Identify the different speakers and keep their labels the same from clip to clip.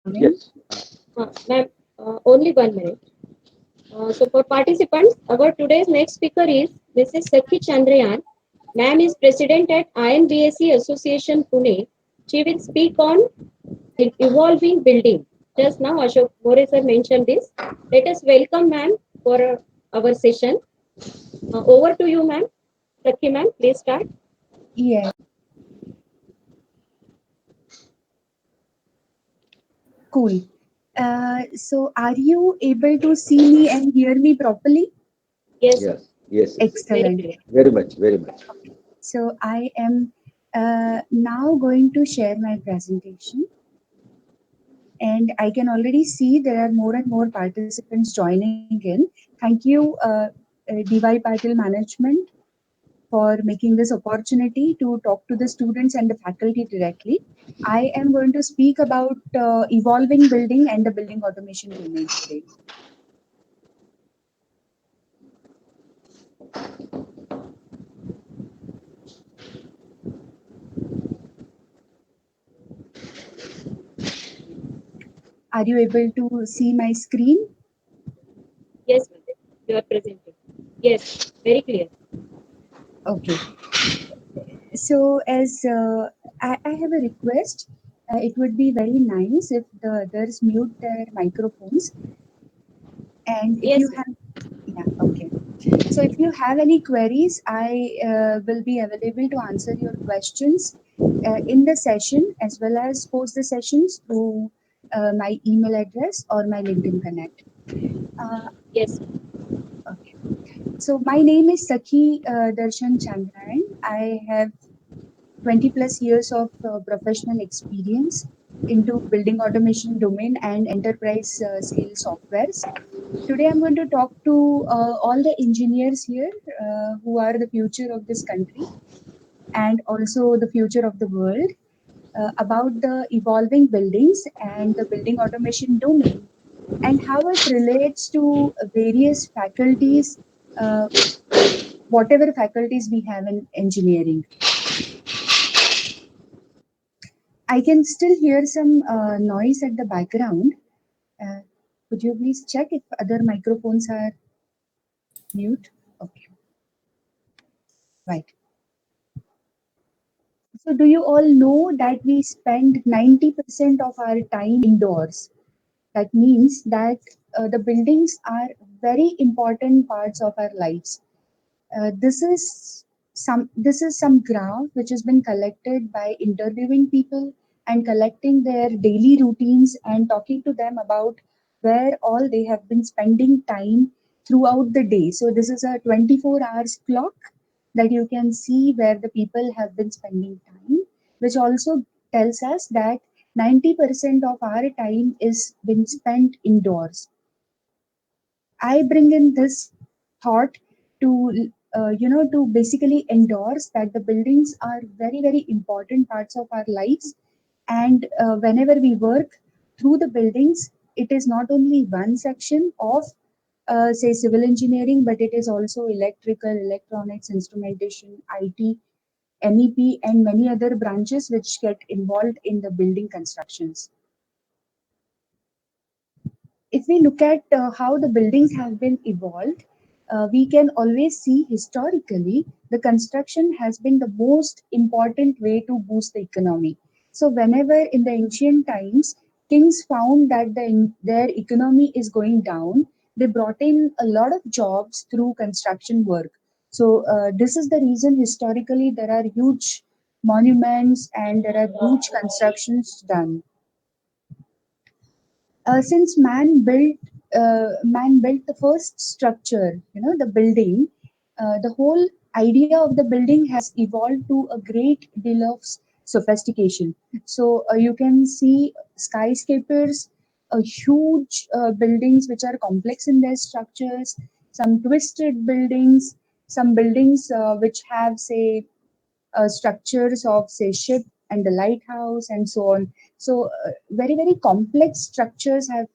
Speaker 1: Morning.
Speaker 2: Yes.
Speaker 3: Ma'am, only 1 minute. So for participants, our today's next speaker is Mrs. Sakhi Chandrayan. Ma'am is president at INBSE Association Pune. She will speak on evolving building. Just now Ashok More sir mentioned this. Let us welcome ma'am for our session. Over to you ma'am. Sakhi ma'am, please start.
Speaker 1: Yes, cool. So are you able to see me and hear me properly?
Speaker 3: Yes,
Speaker 2: Yes. Yes. Yes. Yes.
Speaker 3: very
Speaker 1: Excellent.
Speaker 3: clear.
Speaker 2: Very much. Very much.
Speaker 1: So I am now going to share my presentation, and I can already see there are more and more participants joining in. Thank you, DY Patil Management, for making this opportunity to talk to the students and the faculty directly. I am going to speak about evolving building and the building automation domain today. Are you able to see my screen?
Speaker 3: Yes, ma'am. You are presenting. Yes, very clear.
Speaker 1: Okay. So, as I have a request, it would be very nice if the others mute their microphones. And if you
Speaker 3: Yes, ma'am.
Speaker 1: have, yeah, okay. So, if you have any queries, I will be available to answer your questions in the session as well as post the sessions through my email address or my LinkedIn Connect. Uh,
Speaker 3: Yes,
Speaker 1: okay. So, my name is Sakhi Darshan Chandran. I have 20 plus years of professional experience into building automation domain and enterprise scale softwares. Today I'm going to talk to all the engineers here who are the future of this country and also the future of the world about the evolving buildings and the building automation domain and how it relates to various faculties, uh, whatever faculties we have in engineering. I can still hear some noise at the background. Uh, could you please check if other microphones are mute? Okay, right. So, do you all know that we spend 90% of our time indoors? That means that the buildings are very important parts of our lives. This is some graph which has been collected by interviewing people and collecting their daily routines and talking to them about where all they have been spending time throughout the day. So this is a 24 hours clock that you can see where the people have been spending time, which also tells us that 90% of our time is been spent indoors. I bring in this thought to to basically endorse that the buildings are very very important parts of our lives, and whenever we work through the buildings, it is not only one section of say civil engineering, but it is also electrical, electronics, instrumentation, IT, MEP, and many other branches which get involved in the building constructions. If we look at how the buildings have been evolved, we can always see historically the construction has been the most important way to boost the economy. So, whenever in the ancient times kings found that their economy is going down, they brought in a lot of jobs through construction work. So, this is the reason historically there are huge monuments and there are huge constructions done. Since man built the first structure, the building, the whole idea of the building has evolved to a great deal of sophistication. So you can see skyscrapers, huge buildings which are complex in their structures, some twisted buildings, some buildings which have say structures of say ship and the lighthouse and so on. So very very complex structures have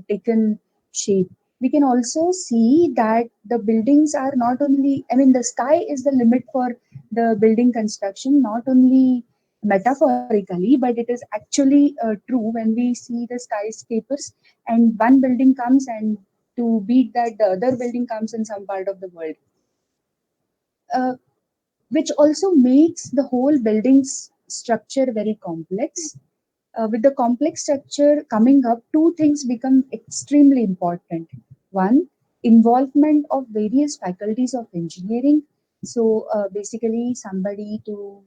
Speaker 1: taken shape. We can also see that the buildings are not only, I mean, the sky is the limit for the building construction, not only metaphorically, but it is actually true when we see the skyscrapers and one building comes and to beat that the other building comes in some part of the world, uh, which also makes the whole building's structure very complex. With the complex structure coming up, two things become extremely important. One, involvement of various faculties of engineering. So basically, somebody to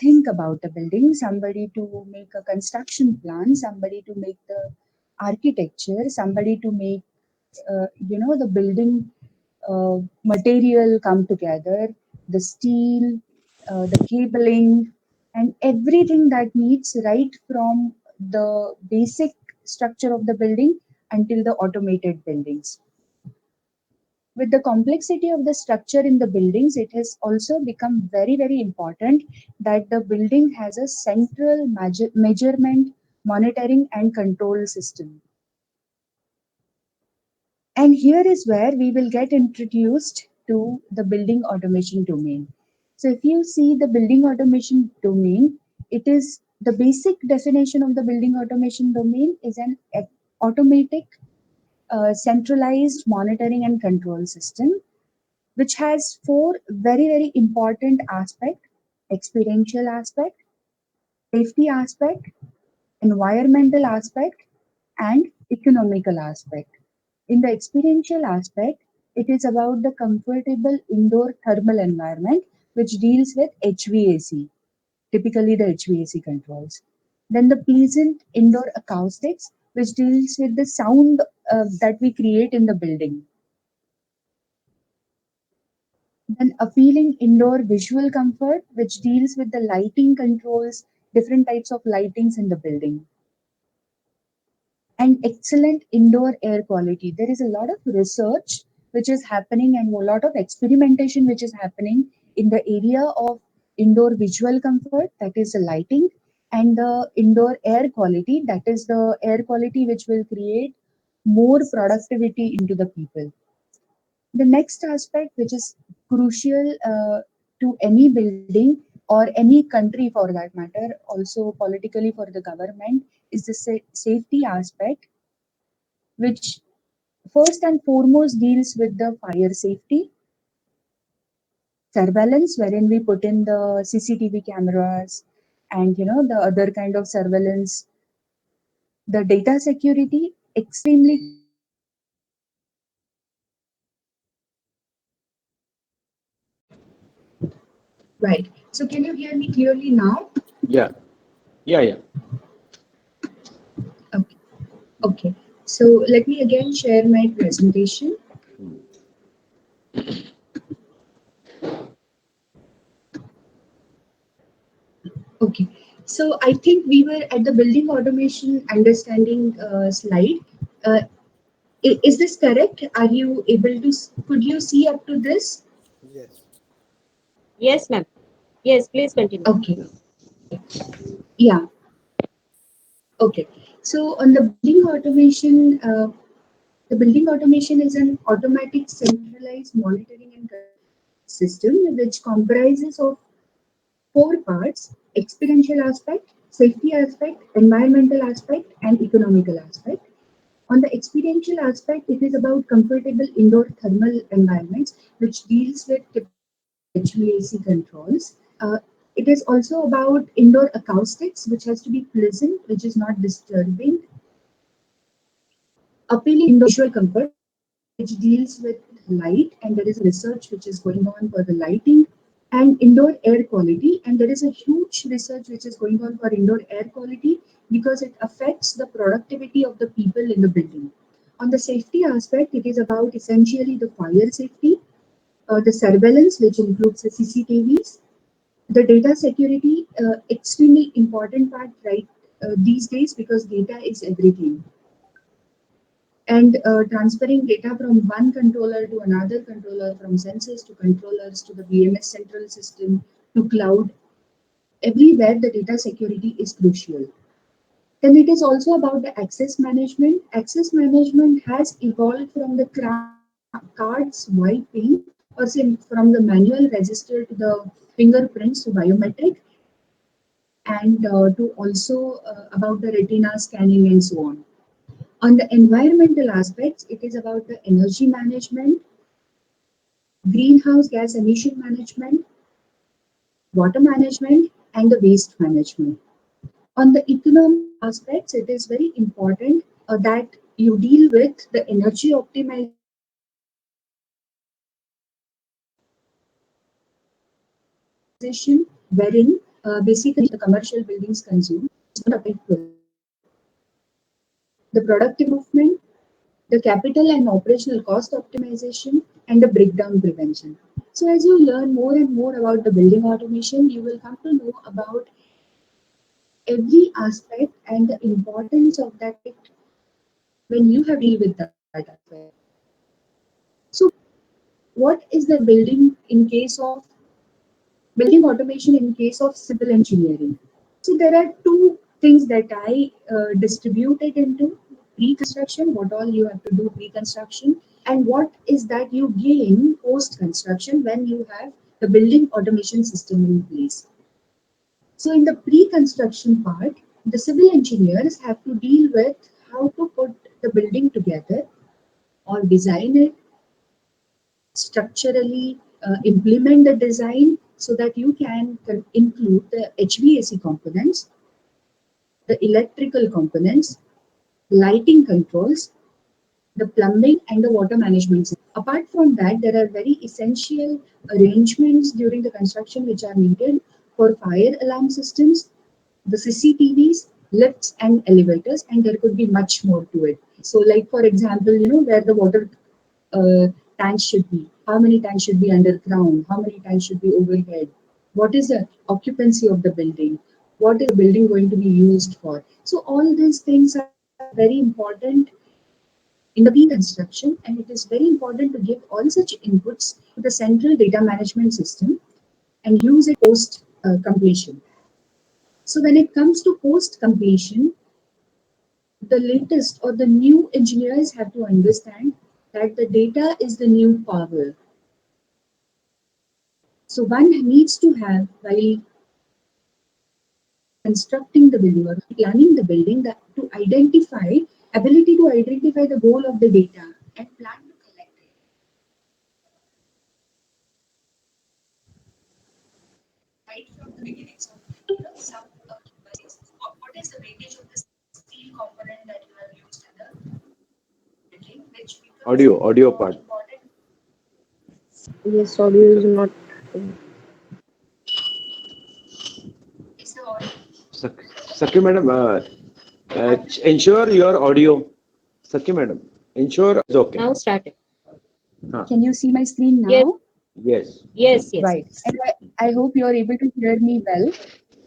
Speaker 1: think about the building, somebody to make a construction plan, somebody to make the architecture, somebody to make the building material come together, the steel, the cabling, and everything that needs right from the basic structure of the building until the automated buildings. With the complexity of the structure in the buildings, it has also become very, very important that the building has a central measurement, monitoring, and control system. And here is where we will get introduced to the building automation domain. So, if you see the building automation domain, it is the basic definition of the building automation domain is an automatic, centralized monitoring and control system, which has four very, very important aspects: experiential aspect, safety aspect, environmental aspect, and economical aspect. In the experiential aspect, it is about the comfortable indoor thermal environment, which deals with HVAC, typically the HVAC controls. Then the pleasant indoor acoustics, which deals with the sound that we create in the building. Then appealing indoor visual comfort, which deals with the lighting controls, different types of lightings in the building. And excellent indoor air quality. There is a lot of research which is happening and a lot of experimentation which is happening in the area of indoor visual comfort, that is the lighting, and the indoor air quality, that is the air quality which will create more productivity into the people. The next aspect, which is crucial to any building or any country for that matter, also politically for the government, is the safety aspect, which first and foremost deals with the fire safety, surveillance, wherein we put in the CCTV cameras and the other kind of surveillance, the data security, extremely right. So can you hear me clearly now?
Speaker 2: Yeah. Yeah. Yeah.
Speaker 1: Okay. Okay. So let me again share my presentation.
Speaker 2: Mm.
Speaker 1: Okay. So I think we were at the building automation understanding slide. Uh, is this correct? Are you able to, could you see up to this?
Speaker 4: Yes.
Speaker 3: Yes, ma'am. Yes, please continue.
Speaker 1: Okay. Yeah. Okay. So on the building automation, the building automation is an automatic centralized monitoring and control system which comprises of four parts: experiential aspect, safety aspect, environmental aspect, and economical aspect. On the experiential aspect, it is about comfortable indoor thermal environments, which deals with typically the HVAC controls. It is also about indoor acoustics, which has to be pleasant, which is not disturbing, appealing indoor visual comfort, which deals with light, and there is a research which is going on for the lighting, and indoor air quality. And there is a huge research which is going on for indoor air quality because it affects the productivity of the people in the building. On the safety aspect, it is about essentially the fire safety, the surveillance, which includes the CCTVs, the data security, extremely important part right these days because data is everything, and transferring data from one controller to another controller, from sensors to controllers to the BMS central system to cloud, everywhere the data security is crucial. Then it is also about the access management. Access management has evolved from the card swiping, or say from the manual register to the fingerprints to biometric. and to also about the retina scanning and so on. On the environmental aspects, it is about the energy management, greenhouse gas emission management, water management, and the waste management. On the economic aspects, it is very important that you deal with the energy optimization wherein basically the commercial buildings consume the productive movement, the capital and operational cost optimization, and the breakdown prevention. So, as you learn more and more about the building automation, you will come to know about every aspect and the importance of that when you have deal with that aspect. So, what is the building in case of building automation in case of civil engineering? So, there are two things that I distributed into pre-construction, what all you have to do pre-construction, and what is that you gain post-construction when you have the building automation system in place. So, in the pre-construction part, the civil engineers have to deal with how to put the building together or design it structurally, implement the design so that you can include the HVAC components, the electrical components, lighting controls, the plumbing, and the water management system. Apart from that, there are very essential arrangements during the construction which are needed for fire alarm systems, the CCTVs, lifts, and elevators, and there could be much more to it. So, like for example, where the water uh, tanks should be, how many tanks should be underground, how many tanks should be overhead, what is the occupancy of the building, what is the building going to be used for. So, all these things are very important in the pre-construction, and it is very important to give all such inputs to the central data management system and use it post completion. So when it comes to post completion, the latest or the new engineers have to understand that the data is the new power. So one needs to have, while constructing the building or planning the building, that to identify ability to identify the goal of the data and plan to collect it right from the beginning. So, some what is the weightage of the steel component that you have used in the building, which becomes
Speaker 2: Audio part.
Speaker 1: important.
Speaker 4: Yes, audio is not.
Speaker 1: Is the audio
Speaker 2: Sakhi madam, ensure your audio. Sakhi madam, ensure is okay.
Speaker 3: Now started.
Speaker 2: Huh.
Speaker 1: Can you see my screen
Speaker 3: Yes,
Speaker 1: now?
Speaker 2: Yes,
Speaker 3: yes.
Speaker 1: Right. And I hope you are able to hear me well.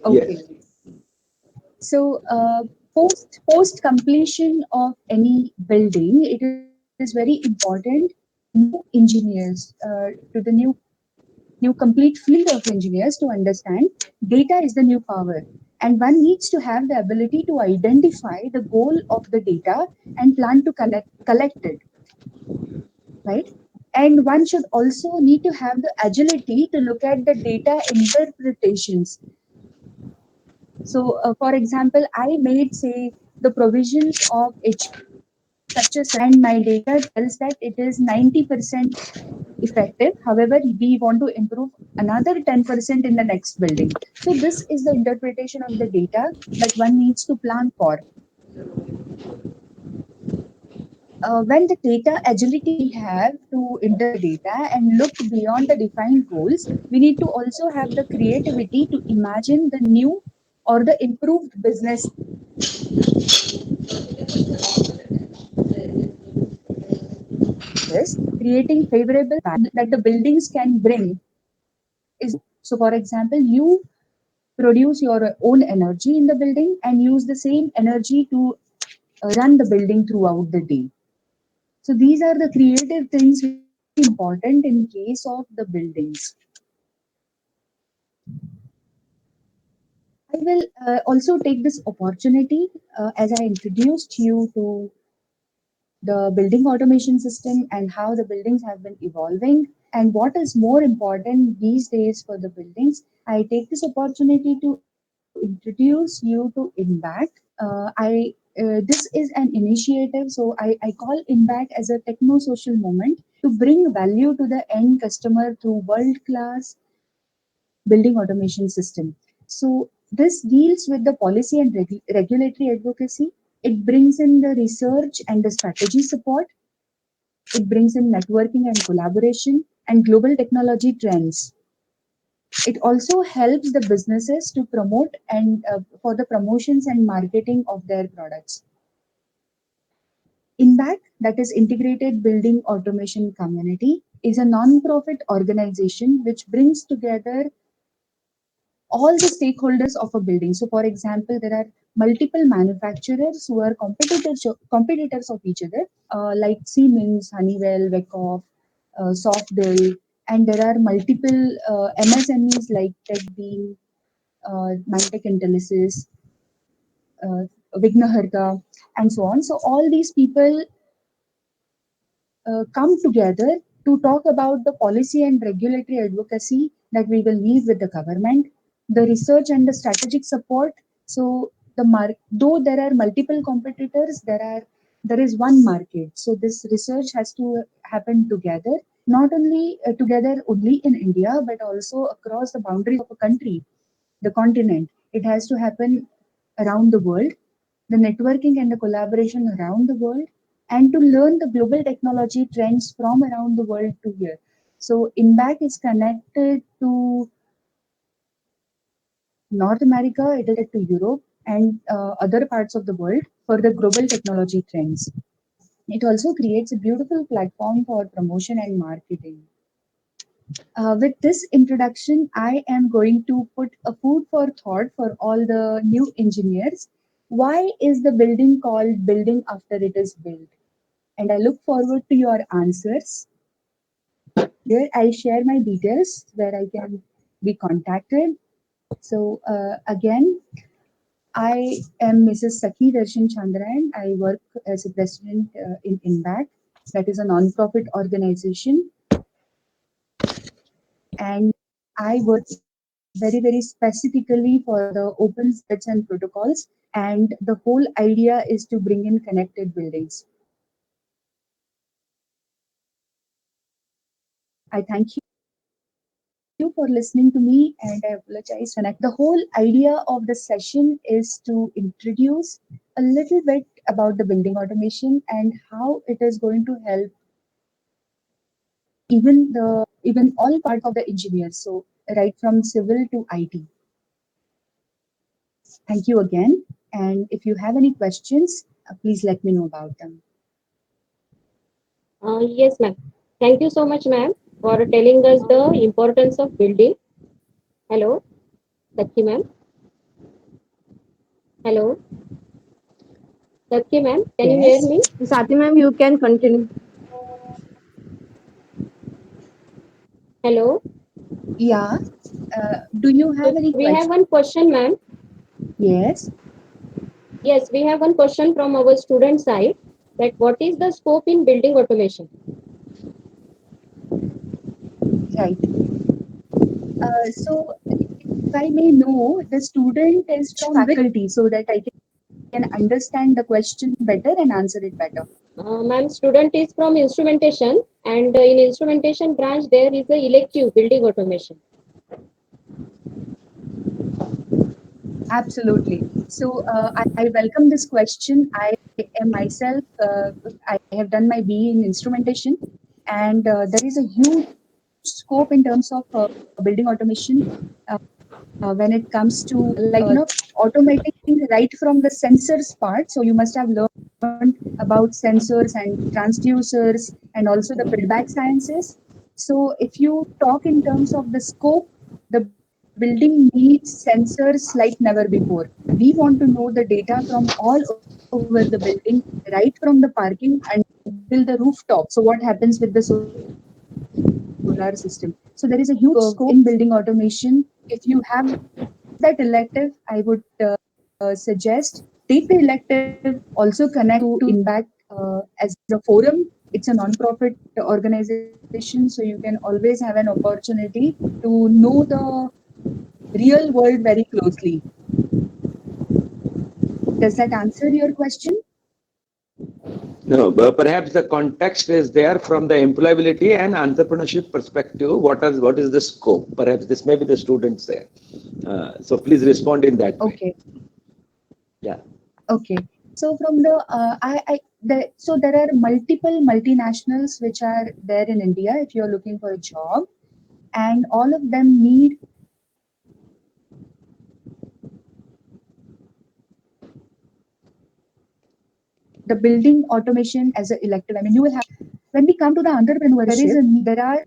Speaker 1: Okay.
Speaker 2: yes.
Speaker 1: So post completion of any building, it is very important new engineers to the new complete field of engineers to understand data is the new power, and one needs to have the ability to identify the goal of the data and plan to collect it, right? And one should also need to have the agility to look at the data interpretations. So, for example, I made, say, the provisions of HVAC structure, and my data tells that it is 90% effective. However, we want to improve another 10% in the next building. So, this is the interpretation of the data that one needs to plan for. When the data agility we have to interpret data and look beyond the defined goals, we need to also have the creativity to imagine the new or the improved business, creating favorable that the buildings can bring is so. For example, you produce your own energy in the building and use the same energy to run the building throughout the day. So these are the creative things which are very important in case of the buildings. I will also take this opportunity as I introduced you to the building automation system and how the buildings have been evolving and what is more important these days for the buildings. I take this opportunity to introduce you to INBAC. I This is an initiative, so I call INBAC as a techno-social movement to bring value to the end customer through world-class building automation system. So this deals with the policy and regulatory advocacy. It brings in the research and the strategy support. It brings in networking and collaboration and global technology trends. It also helps the businesses to promote and for the promotions and marketing of their products. INBAC, that is Integrated Building Automation Community, is a non-profit organization which brings together all the stakeholders of a building. So, for example, there are multiple manufacturers who are competitors of each other, like Siemens, Honeywell, Wekoff, Softbill, and there are multiple MSMEs like TechBeam, Mantech Intellisys, uh, Vignaharta, and so on. So, all these people come together to talk about the policy and regulatory advocacy that we will need with the government, the research and the strategic support. So though there are multiple competitors, there is one market. So this research has to happen together, not only together only in India, but also across the boundaries of a country, the continent. It has to happen around the world, the networking and the collaboration around the world, and to learn the global technology trends from around the world to here. So INBAC is connected to North America, it is connected to Europe and other parts of the world for the global technology trends. It also creates a beautiful platform for promotion and marketing. With this introduction, I am going to put a food for thought for all the new engineers. Why is the building called building after it is built? And I look forward to your answers. Here I share my details where I can be contacted. So again, I am Mrs. Sakhi Darshan Chandran. I work as a president in INBAC, that is a non-profit organization, and I work very specifically for the open standards and protocols. And the whole idea is to bring in connected buildings. I thank you for listening to me, and I apologize. The whole idea of the session is to introduce a little bit about the building automation and how it is going to help even all parts of the engineers. So right from civil to IT. Thank you again. And if you have any questions, please let me know about them.
Speaker 3: Yes, ma'am. Thank you so much, ma'am, for telling us the importance of building. Hello, Sakhi ma'am. Hello, Sakhi ma'am. Can you hear
Speaker 1: Yes.
Speaker 3: me?
Speaker 4: Swati ma'am, you can continue.
Speaker 3: Hello.
Speaker 1: Yeah. Do you have
Speaker 3: So
Speaker 1: any
Speaker 3: we have
Speaker 1: questions?
Speaker 3: one question, ma'am.
Speaker 1: Yes.
Speaker 3: Yes, we have one question from our student side. That what is the scope in building automation?
Speaker 1: Right. So if I may know, the student is from which faculty so that I can understand the question better and answer it better.
Speaker 3: Ma'am, student is from instrumentation, and in instrumentation branch there is a elective building automation.
Speaker 1: Absolutely. So I welcome this question. I am myself, I have done my BE in instrumentation, and there is a huge scope in terms of building automation when it comes to automating right from the sensors part. So you must have learned about sensors and transducers and also the feedback sciences. So if you talk in terms of the scope, the building needs sensors like never before. We want to know the data from all over the building, right from the parking until the rooftop. So what happens with the solar system? So there is a huge scope in building automation. If you have that elective, I would suggest take the elective, also connect to INBAC as a forum. It's a non-profit organization, so you can always have an opportunity to know the real world very closely. Does that answer your question?
Speaker 2: No, but perhaps the context is there from the employability and entrepreneurship perspective. What is the scope? Perhaps this may be the students there. So please respond in that way.
Speaker 1: Okay.
Speaker 2: Yeah.
Speaker 1: Okay. So from so there are multiple multinationals which are there in India if you're looking for a job, and all of them need the building automation as an elective. I mean, you will have when we come to the entrepreneurship, there are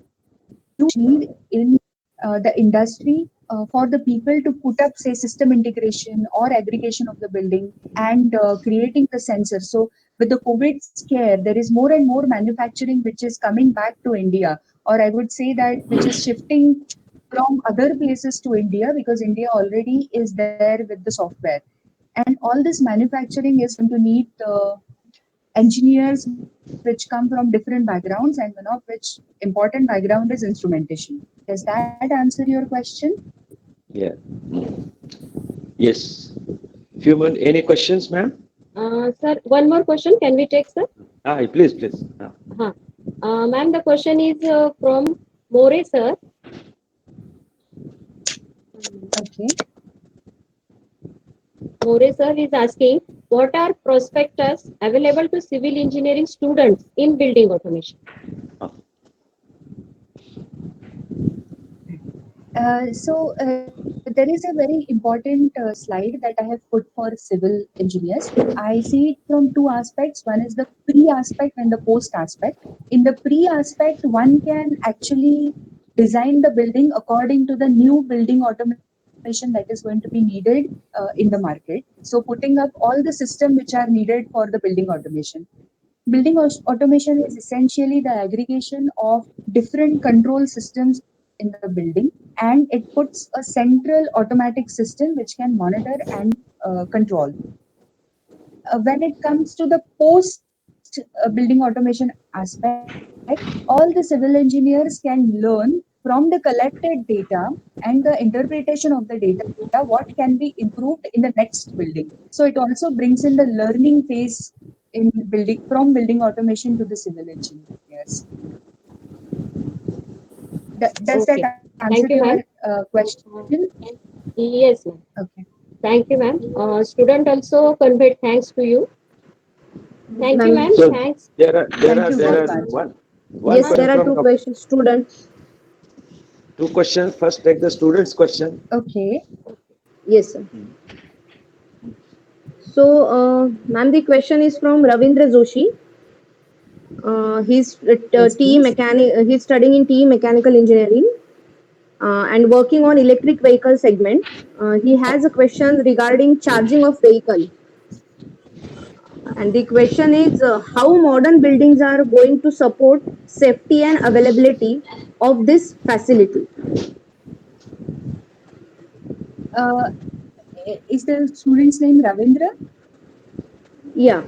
Speaker 1: huge need in the industry for the people to put up, say, system integration or aggregation of the building and creating the sensor. So, with the COVID scare, there is more and more manufacturing which is coming back to India, or I would say that which is shifting from other places to India because India already is there with the software. And all this manufacturing is going to need engineers which come from different backgrounds, and one of which important background is instrumentation. Does that answer your question?
Speaker 2: Yeah. Yes. Any questions, ma'am?
Speaker 3: Sir, one more question. Can we take, sir?
Speaker 2: Please.
Speaker 3: Ma'am, the question is from More, sir.
Speaker 1: Okay.
Speaker 3: More, sir is asking, what are prospectus available to civil engineering students in building automation?
Speaker 1: There is a very important slide that I have put for civil engineers. I see it from two aspects. One is the pre aspect and the post aspect. In the pre aspect, one can actually design the building according to the new building automation that is going to be needed in the market. So putting up all the system which are needed for the building automation. Building automation is essentially the aggregation of different control systems in the building, and it puts a central automatic system which can monitor and control. When it comes to the post building automation aspect, all the civil engineers can learn from the collected data and the interpretation of the data what can be improved in the next building. So it also brings in the learning phase in building from building automation to the civil engineers. Does
Speaker 3: Okay.
Speaker 1: that answer
Speaker 3: Thank you,
Speaker 1: your
Speaker 3: ma'am.
Speaker 1: question?
Speaker 3: Yes, ma'am.
Speaker 1: Okay.
Speaker 3: Thank you, ma'am. Student also conveyed thanks to you. Thank you,
Speaker 4: Ma'am.
Speaker 3: ma'am.
Speaker 2: So
Speaker 3: Thanks.
Speaker 1: Thank you
Speaker 2: there
Speaker 1: very
Speaker 2: are
Speaker 1: much.
Speaker 2: one
Speaker 4: Yes,
Speaker 2: question
Speaker 4: there are
Speaker 2: from
Speaker 4: two questions. Students.
Speaker 2: two questions. First, take the students' question.
Speaker 1: Okay.
Speaker 4: Yes, sir. So, ma'am, the question is from Ravindra Joshi. He's
Speaker 1: Yes, please.
Speaker 4: He's studying in TE Mechanical Engineering and working on electric vehicle segment. He has a question regarding charging of vehicle. And the question is how modern buildings are going to support safety and availability of this facility.
Speaker 1: Uh, is the student's name Ravindra?
Speaker 4: Yeah,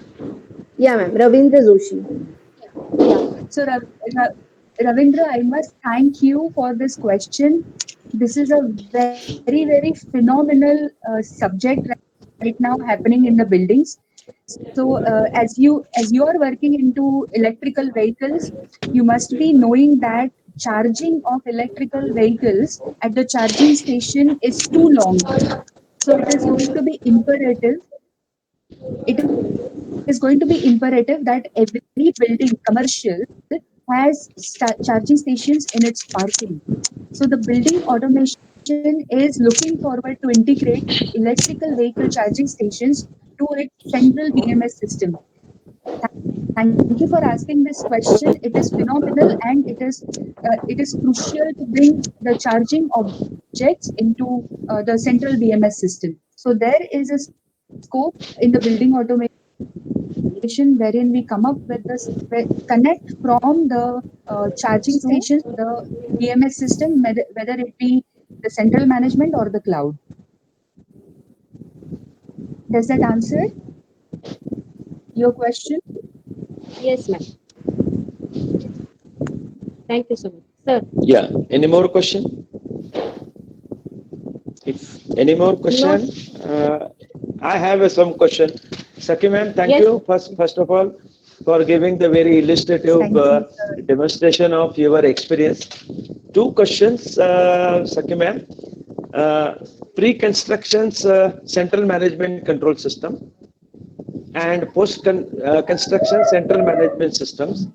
Speaker 4: yeah, ma'am. Ravindra Joshi.
Speaker 1: Yeah. So, Ravindra, I must thank you for this question. This is a very, very phenomenal subject right now happening in the buildings. So, as you are working into electrical vehicles, you must be knowing that charging of electrical vehicles at the charging station is too long. So, it is going to be imperative. It is going to be imperative that every building, commercial, has charging stations in its parking. So the building automation is looking forward to integrate electrical vehicle charging stations to its central BMS system. Thank you for asking this question. It is phenomenal, and it is crucial to bring the charging objects into the central BMS system. So there is a scope in the building automation wherein we come up with this connect from the charging stations to the BMS system, whether it be the central management or the cloud. Does that answer your question?
Speaker 3: Yes, ma'am. Thank you so much. Sir.
Speaker 2: Yeah. Any more question? If any more question, I have some question. Saki ma'am, thank
Speaker 3: Yes.
Speaker 2: you first of all for giving the very illustrative
Speaker 1: Thank you, sir.
Speaker 2: demonstration of your experience. Two questions, Saki ma'am. Uh, Pre-construction's central management control system and post-construction central management systems,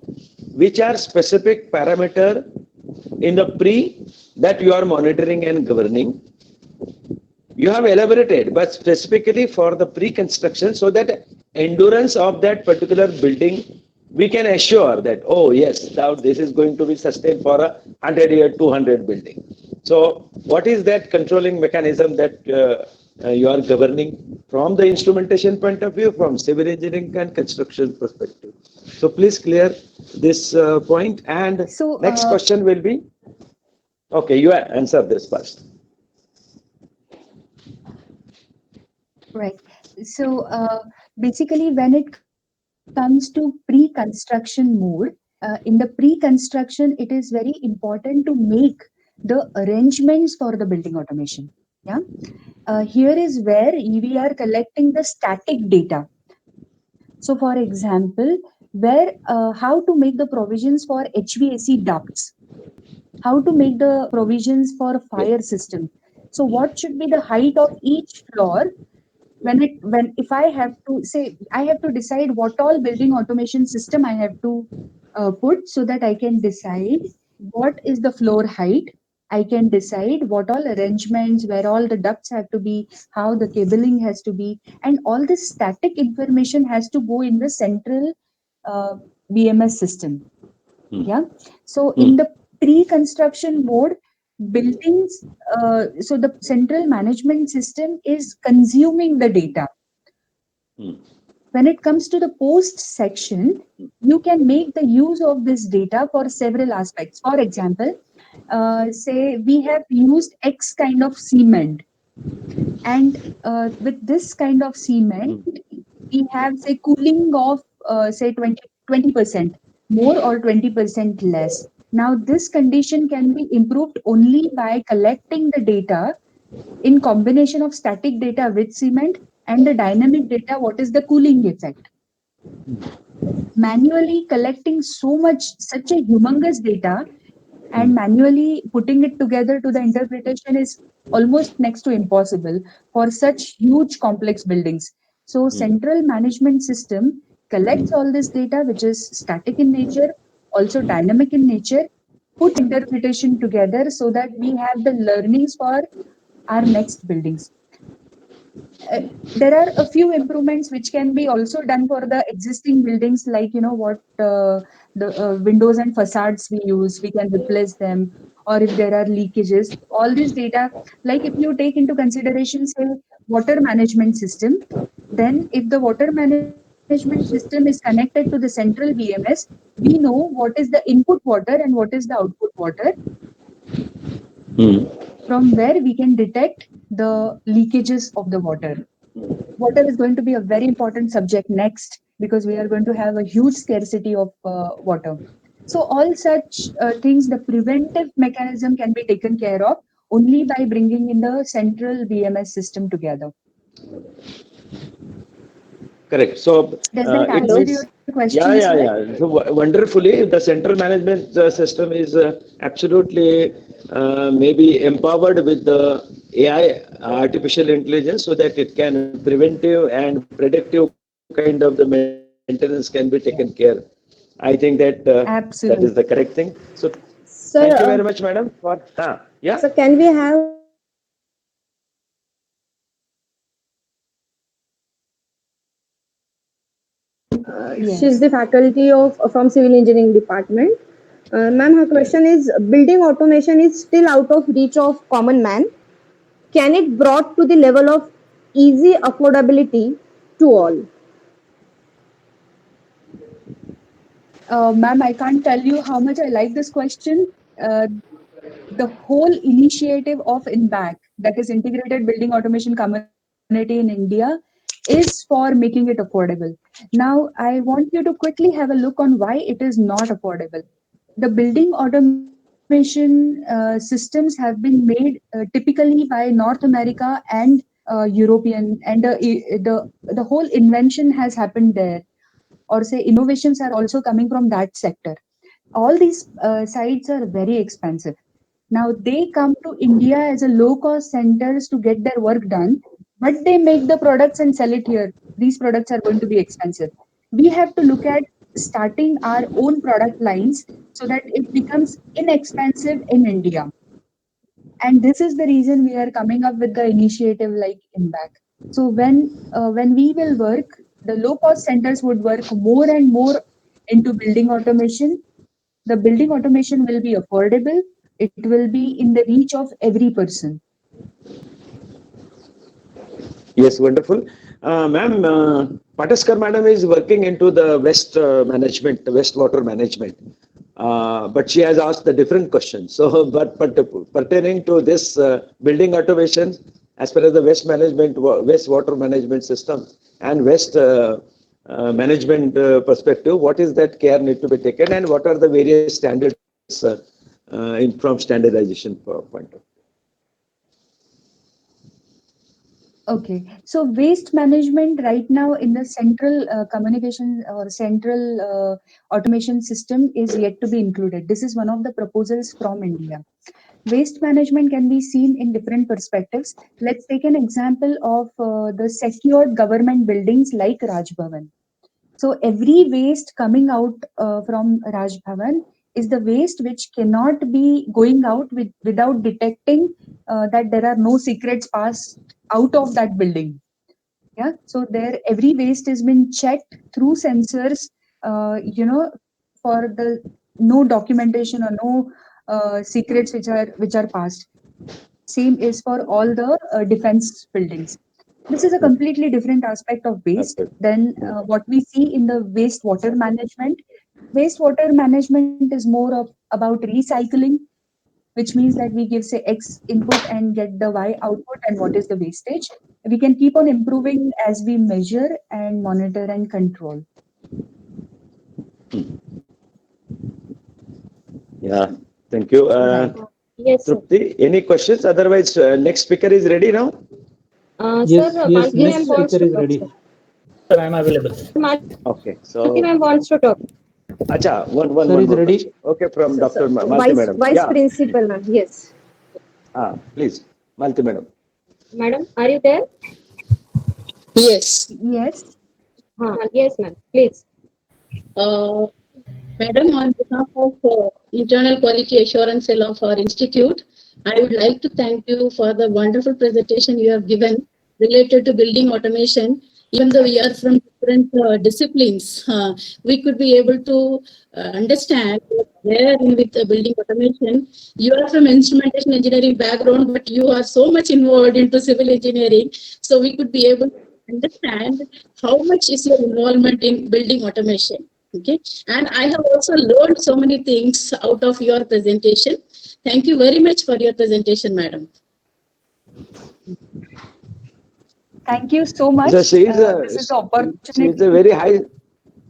Speaker 2: which are specific parameter in the pre that you are monitoring and governing. You have elaborated, but specifically for the pre-construction, so that endurance of that particular building, we can assure that, oh yes, now this is going to be sustained for a 100-year, 200 building. So what is that controlling mechanism that you are governing from the instrumentation point of view, from civil engineering and construction perspective? So please clear this point. And
Speaker 1: So,
Speaker 2: next question will be, okay, you answer this first.
Speaker 1: right. So, basically, when it comes to pre-construction mode, in the pre-construction, it is very important to make the arrangements for the building automation. Yeah. Here is where we are collecting the static data. So, for example, where how to make the provisions for HVAC ducts, how to make the provisions for fire system. So, what should be the height of each floor when if I have to say I have to decide what all building automation system I have to put so that I can decide what is the floor height. I can decide what all arrangements, where all the ducts have to be, how the cabling has to be, and all this static information has to go in the central uh, BMS system. Yeah. So in the pre-construction mode, buildings, so the central management system is consuming the data. When it comes to the post section, you can make the use of this data for several aspects. For example, say we have used X kind of cement, and with this kind of cement, we have say cooling of say 20% more or 20% less. Now, this condition can be improved only by collecting the data in combination of static data with cement and the dynamic data, what is the cooling effect. Manually collecting such a humongous data and manually putting it together to the interpretation is almost next to impossible for such huge complex buildings. So central management system collects all this data, which is static in nature, also dynamic in nature, put interpretation together so that we have the learnings for our next buildings. There are a few improvements which can be also done for the existing buildings, like what the windows and facades we use, we can replace them, or if there are leakages, all this data, like if you take into consideration say water management system, then if the water management system is connected to the central BMS, we know what is the input water and what is the output water, from where we can detect the leakages of the water. Water is going to be a very important subject next because we are going to have a huge scarcity of water. So all such things, the preventive mechanism can be taken care of only by bringing in the central BMS system together.
Speaker 2: Correct. So
Speaker 1: Does that
Speaker 2: it
Speaker 1: answer
Speaker 2: means,
Speaker 1: your question
Speaker 2: yeah,
Speaker 1: as
Speaker 2: yeah,
Speaker 1: well?
Speaker 2: yeah. So wonderfully, the central management system is absolutely maybe empowered with the AI, artificial intelligence, so that it can preventive and predictive kind of the maintenance can be taken care. I think that that is the correct
Speaker 1: Absolutely.
Speaker 2: thing. So thank you very
Speaker 4: Sir,
Speaker 2: much, madam, for yeah.
Speaker 4: so can we have she's
Speaker 1: Yes.
Speaker 4: the faculty of from civil engineering department. Ma'am, her
Speaker 2: Yeah.
Speaker 4: question is: building automation is still out of reach of common man. Can it brought to the level of easy affordability to all?
Speaker 1: Ma'am, I can't tell you how much I like this question. The whole initiative of INBAC, that is Integrated Building Automation Community in India, is for making it affordable. Now, I want you to quickly have a look on why it is not affordable. The building automation systems have been made typically by North America and European, and the whole invention has happened there, or say innovations are also coming from that sector. All these sites are very expensive. Now they come to India as a low cost centers to get their work done, but they make the products and sell it here. These products are going to be expensive. We have to look at starting our own product lines so that it becomes inexpensive in India. And this is the reason we are coming up with the initiative like INBAC. So when we will work, the low cost centers would work more and more into building automation. The building automation will be affordable. It will be in the reach of every person.
Speaker 2: Yes, wonderful. Ma'am, Pataskar madam is working into the waste management, wastewater management. But she has asked a different question. So, but pertaining to this building automation, as far as the waste management, wastewater management system and waste management perspective, what is that care need to be taken, and what are the various standards from standardization point of view?
Speaker 1: Okay, so waste management right now in the central communication or central automation system is yet to be included. This is one of the proposals from India. Waste management can be seen in different perspectives. Let's take an example of the secured government buildings like Raj Bhavan. So every waste coming out from Raj Bhavan is the waste which cannot be going out without detecting that there are no secrets passed out of that building. Yeah, so there every waste has been checked through sensors. For the no documentation or no secrets which are passed. Same is for all the defense buildings. This is a completely different aspect of waste than what we see in the wastewater management. Wastewater management is more of about recycling, which means that we give say X input and get the Y output, and what is the wastage. We can keep on improving as we measure and monitor and control.
Speaker 2: Yeah, thank you.
Speaker 1: Right.
Speaker 3: Yes, sir.
Speaker 2: Trupti, any questions? Otherwise, next speaker is ready now.
Speaker 3: Sir, Malti
Speaker 5: Next
Speaker 3: ma'am wants
Speaker 5: speaker
Speaker 3: to
Speaker 5: is
Speaker 3: talk,
Speaker 5: ready.
Speaker 3: sir.
Speaker 5: Sir, I am available.
Speaker 2: Okay,
Speaker 3: Malti
Speaker 2: so
Speaker 3: ma'am wants to talk.
Speaker 2: acha, one
Speaker 5: Sir is
Speaker 2: more
Speaker 5: ready.
Speaker 2: question. Okay, from Dr. Malti
Speaker 4: Vice
Speaker 2: madam.
Speaker 4: Vice
Speaker 2: Yeah,
Speaker 4: Principal, ma'am. Yes.
Speaker 2: please, Malti madam.
Speaker 3: Madam, are you there?
Speaker 6: Yes.
Speaker 1: Yes.
Speaker 3: Yes, ma'am. Please.
Speaker 6: Uh, Madam, on behalf of Internal Quality Assurance Cell of our institute, I would like to thank you for the wonderful presentation you have given related to building automation. Even though we are from different disciplines, we could be able to understand where in with building automation. You are from instrumentation engineering background, but you are so much involved into civil engineering. So we could be able to understand how much is your involvement in building automation. Okay, and I have also learned so many things out of your presentation. Thank you very much for your presentation, madam.
Speaker 1: Thank you so much.
Speaker 2: So she is
Speaker 1: This is the
Speaker 2: she is
Speaker 1: opportunity.
Speaker 2: a very high.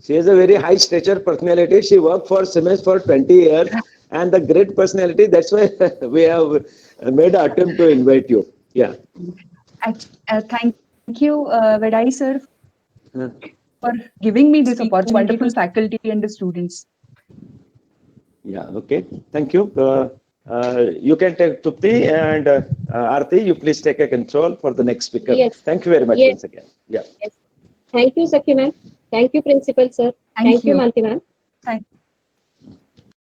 Speaker 2: She is a very high stature personality. She worked for Siemens for 20 years, and the great personality. That's why we have made an attempt to invite you. Yeah.
Speaker 1: Thank you, Vedai sir,
Speaker 2: Uh,
Speaker 1: for giving me this opportunity, wonderful faculty and the students.
Speaker 2: Yeah. Okay. Thank you. You can take Trupti and Aarti. You please take a control for the next speaker.
Speaker 3: Yes.
Speaker 2: Thank you very much
Speaker 3: Yes.
Speaker 2: once again. Yeah.
Speaker 3: Yes. Thank you, Sakhi ma'am. Thank you, Principal sir. Thank you,
Speaker 1: you.
Speaker 3: Malti ma'am.
Speaker 1: Thank